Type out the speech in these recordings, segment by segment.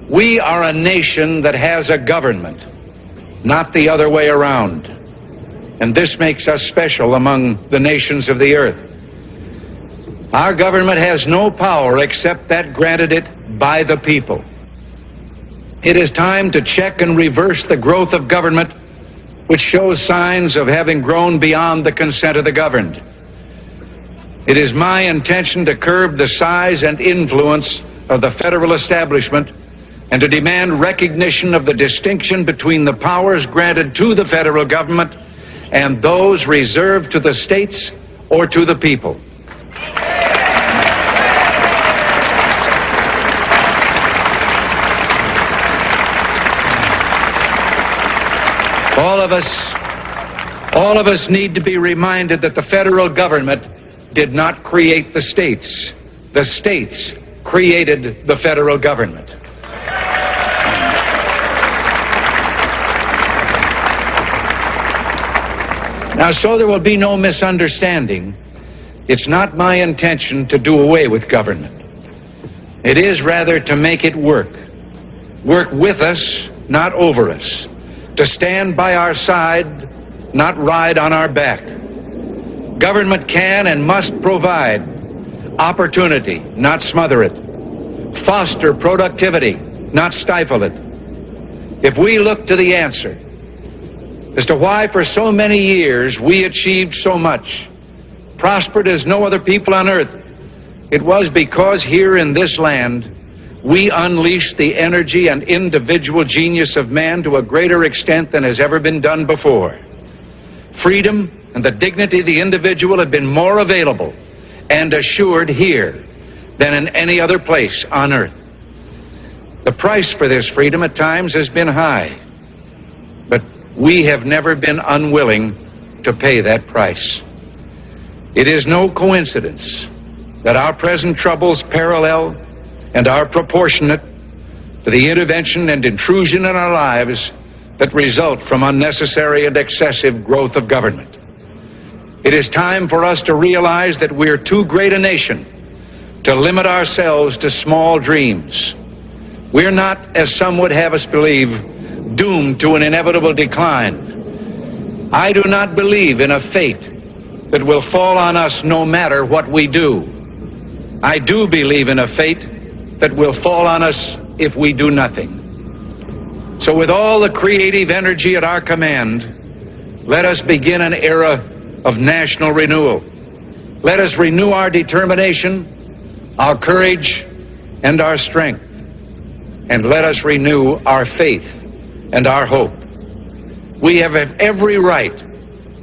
We are a nation that has a government, not the other way around. And this makes us special among the nations of the earth. Our government has no power except that granted it by the people. It is time to check and reverse the growth of government, which shows signs of having grown beyond the consent of the governed. It is my intention to curb the size and influence of the federal establishment and to demand recognition of the distinction between the powers granted to the federal government and those reserved to the states or to the people. All of us need to be reminded that the federal government did not create the states. The states created the federal government. Now, so there will be no misunderstanding, it's not my intention to do away with government. It is rather to make it work. Work with us, not over us. To stand by our side, not ride on our back. Government can and must provide opportunity, not smother it. Foster productivity, not stifle it. If we look to the answer as to why for so many years we achieved so much, prospered as no other people on earth, it was because here in this land we unleashed the energy and individual genius of man to a greater extent than has ever been done before. Freedom and the dignity of the individual have been more available and assured here than in any other place on earth. The price for this freedom at times has been high, but we have never been unwilling to pay that price. It is no coincidence that our present troubles parallel and are proportionate to the intervention and intrusion in our lives that result from unnecessary and excessive growth of government. It is time for us to realize that we're too great a nation to limit ourselves to small dreams. We're not, as some would have us believe, doomed to an inevitable decline. I do not believe in a fate that will fall on us no matter what we do. I do believe in a fate that will fall on us if we do nothing. So with all the creative energy at our command, let us begin an era of national renewal. Let us renew our determination, our courage, and our strength. And let us renew our faith and our hope. We have every right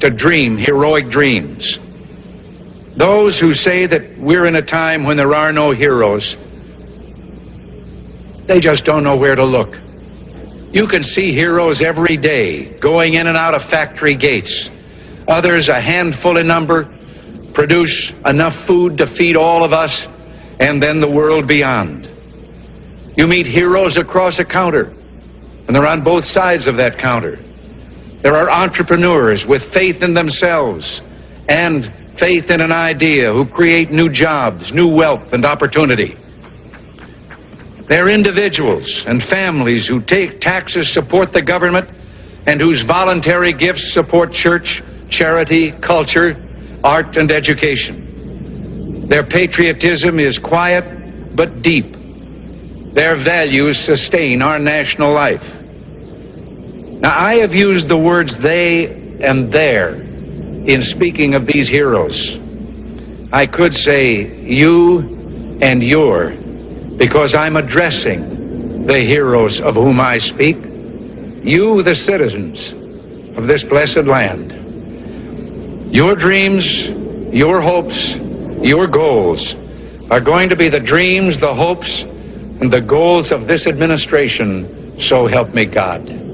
to dream heroic dreams. Those who say that we're in a time when there are no heroes, they just don't know where to look. You can see heroes every day going in and out of factory gates. Others, a handful in number, produce enough food to feed all of us and then the world beyond. You meet heroes across a counter, and they're on both sides of that counter. There are entrepreneurs with faith in themselves and faith in an idea who create new jobs, new wealth, and opportunity. They're individuals and families who take taxes support the government and whose voluntary gifts support church, charity, culture, art, and education. Their patriotism is quiet but deep. Their values sustain our national life. Now, I have used the words they and their in speaking of these heroes. I could say you and your, because I'm addressing the heroes of whom I speak, you, the citizens of this blessed land. Your dreams, your hopes, your goals are going to be the dreams, the hopes, and the goals of this administration, so help me God.